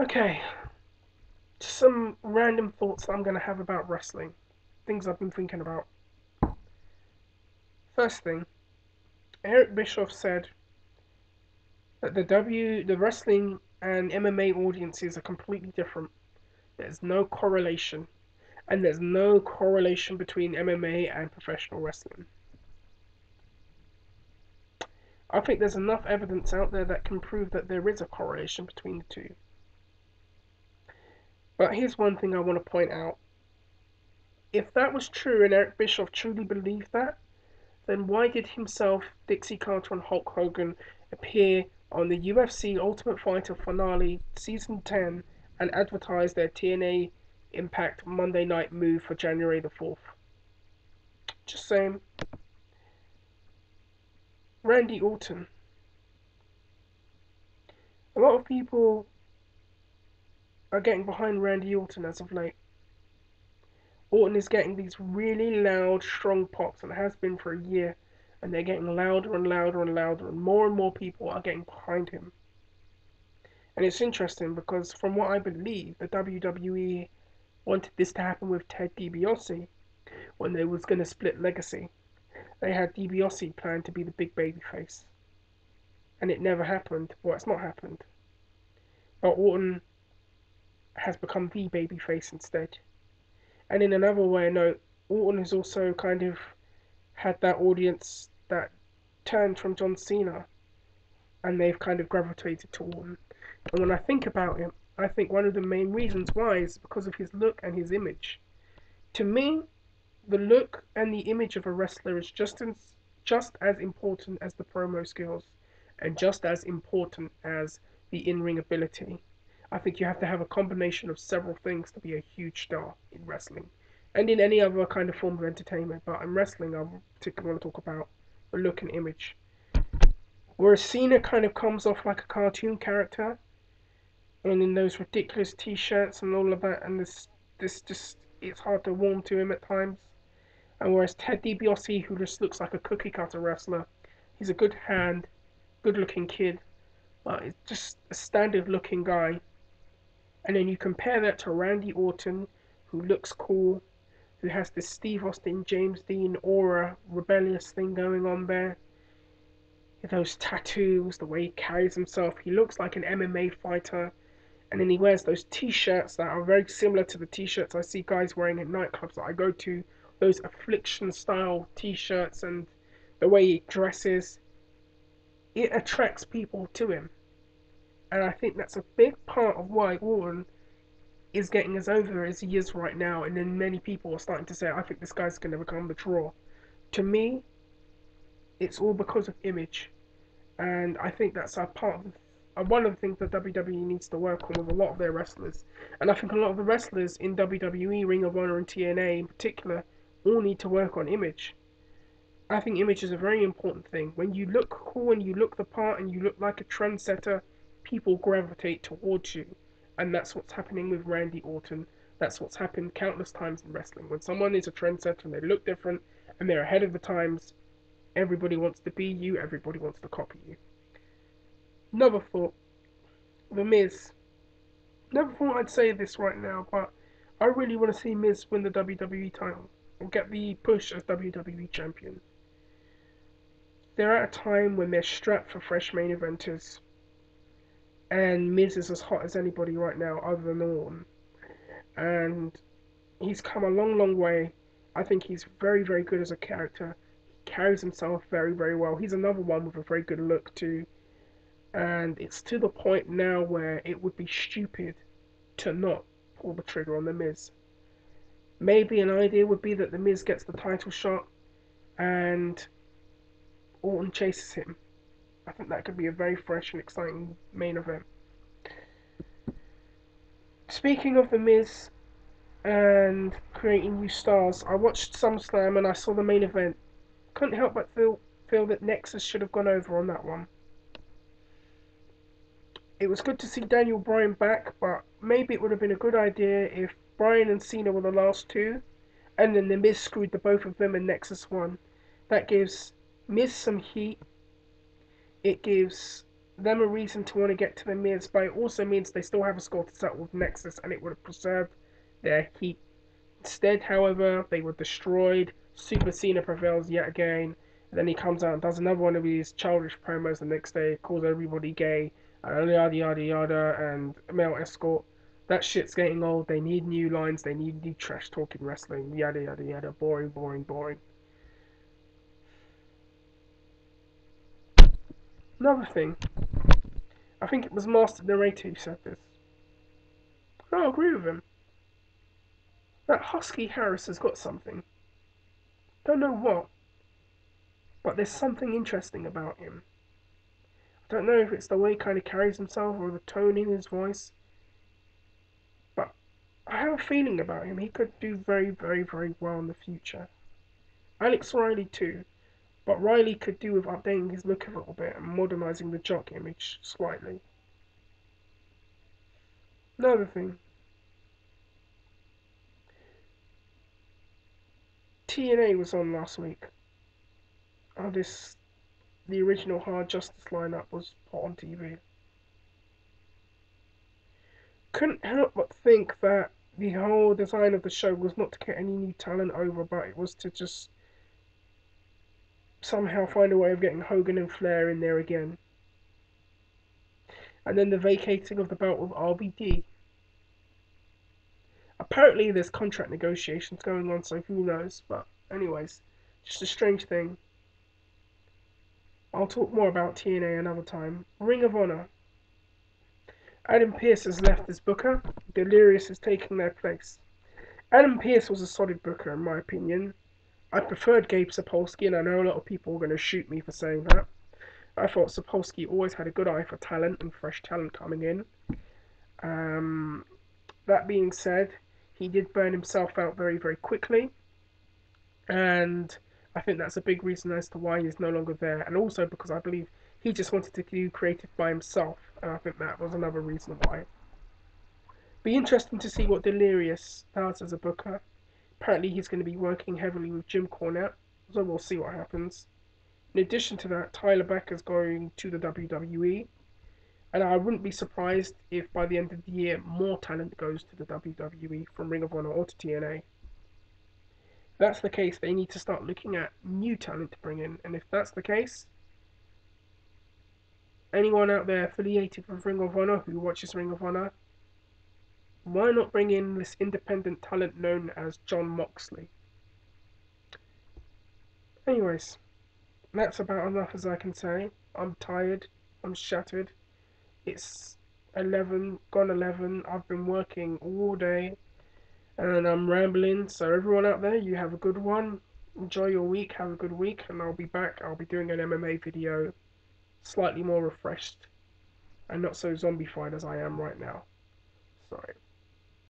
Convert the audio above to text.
Okay, just some random thoughts that I'm going to have about wrestling. Things I've been thinking about. First thing, Eric Bischoff said that the wrestling and MMA audiences are completely different. There's no correlation, and there's no correlation between MMA and professional wrestling. I think there's enough evidence out there that can prove that there is a correlation between the two. But here's one thing I want to point out. If that was true and Eric Bischoff truly believed that, then why did himself, Dixie Carter, and Hulk Hogan appear on the UFC Ultimate Fighter finale Season 10 and advertise their TNA Impact Monday Night move for January the 4th? Just saying. Randy Orton. A lot of people are getting behind Randy Orton as of late. Orton is getting these really loud, strong pops and has been for a year, and they're getting louder and louder and louder, and more people are getting behind him. And it's interesting because, from what I believe, the WWE wanted this to happen with Ted DiBiase when they was going to split Legacy. They had DiBiase planned to be the big baby face, and it never happened. Well, it's not happened. But Orton has become the baby face instead. And in another way, no, Orton has also kind of had that audience that turned from John Cena, and they've kind of gravitated to Orton. And when I think about him, I think one of the main reasons why is because of his look and his image. To me, the look and the image of a wrestler is just as important as the promo skills, and just as important as the in-ring ability. I think you have to have a combination of several things to be a huge star in wrestling, and in any other kind of form of entertainment. But in wrestling, I particularly want to talk about the look and image. Whereas Cena kind of comes off like a cartoon character, and in those ridiculous T-shirts and all of that, and this just it's hard to warm to him at times. And whereas Ted DiBiase, who just looks like a cookie cutter wrestler, he's a good hand, good looking kid, but it's just a standard looking guy. And then you compare that to Randy Orton, who looks cool, who has this Steve Austin, James Dean aura, rebellious thing going on there. Those tattoos, the way he carries himself, he looks like an MMA fighter. And then he wears those t-shirts that are very similar to the t-shirts I see guys wearing at nightclubs that I go to, those affliction style t-shirts, and the way he dresses, it attracts people to him. And I think that's a big part of why Orton is getting as over as he is right now. And then many people are starting to say, I think this guy's going to become the draw. To me, it's all because of image. And I think that's a part of one of the things that WWE needs to work on with a lot of their wrestlers. And I think a lot of the wrestlers in WWE, Ring of Honor, and TNA in particular all need to work on image. I think image is a very important thing. When you look cool and you look the part and you look like a trendsetter, people gravitate towards you. And that's what's happening with Randy Orton. That's what's happened countless times in wrestling. When someone is a trendsetter and they look different and they're ahead of the times, everybody wants to be you, everybody wants to copy you. Another thought, The Miz. Never thought I'd say this right now, but I really want to see Miz win the WWE title or get the push as WWE champion. They're at a time when they're strapped for fresh main eventers, and Miz is as hot as anybody right now, other than Orton. And he's come a long, long way. I think he's very, very good as a character. He carries himself very, very well. He's another one with a very good look too. And it's to the point now where it would be stupid to not pull the trigger on The Miz. Maybe an idea would be that The Miz gets the title shot and Orton chases him. I think that could be a very fresh and exciting main event. Speaking of The Miz and creating new stars, I watched SummerSlam and I saw the main event. Couldn't help but feel that Nexus should have gone over on that one. It was good to see Daniel Bryan back, but maybe it would have been a good idea if Bryan and Cena were the last two, and then The Miz screwed the both of them and Nexus won. That gives Miz some heat. It gives them a reason to want to get to the Miz, but it also means they still have a score to settle with Nexus, and it would have preserved their heat. Instead, however, they were destroyed. Super Cena prevails yet again. And then he comes out and does another one of these childish promos the next day, calls everybody gay, and yada yada yada, and male escort. That shit's getting old. They need new lines. They need new trash talking wrestling. Yada yada yada. Boring, boring, boring. Another thing, I think it was Master Narrator who said this. And I agree with him. That Husky Harris has got something. Don't know what, but there's something interesting about him. I don't know if it's the way he kind of carries himself or the tone in his voice, but I have a feeling about him. He could do very, very, very well in the future. Alex Riley too, but Riley could do with updating his look a little bit and modernising the jock image slightly. Another thing, TNA was on last week. The original Hard Justice lineup was put on TV. Couldn't help but think that the whole design of the show was not to get any new talent over, but it was to just somehow find a way of getting Hogan and Flair in there again. And then the vacating of the belt with RVD. Apparently there's contract negotiations going on, so who knows, but anyways, just a strange thing. I'll talk more about TNA another time. Ring of Honor. Adam Pearce has left as booker. Delirious is taking their place. Adam Pearce was a solid booker in my opinion. I preferred Gabe Sapolsky, and I know a lot of people are going to shoot me for saying that. I thought Sapolsky always had a good eye for talent and fresh talent coming in. Um, that being said, he did burn himself out very, very quickly, and I think that's a big reason as to why he's no longer there, and also because I believe he just wanted to do creative by himself, and I think that was another reason why. Be interesting to see what Delirious does as a booker. Apparently he's going to be working heavily with Jim Cornette, so we'll see what happens. In addition to that, Tyler Becker's going to the WWE, and I wouldn't be surprised if by the end of the year more talent goes to the WWE from Ring of Honor or to TNA. If that's the case, they need to start looking at new talent to bring in, and if that's the case, anyone out there affiliated with Ring of Honor who watches Ring of Honor, why not bring in this independent talent known as Jon Moxley? Anyways, that's about enough as I can say. I'm tired. I'm shattered. It's 11, gone 11. I've been working all day and I'm rambling. So, everyone out there, you have a good one. Enjoy your week. Have a good week. And I'll be back. I'll be doing an MMA video, slightly more refreshed and not so zombified as I am right now. Sorry.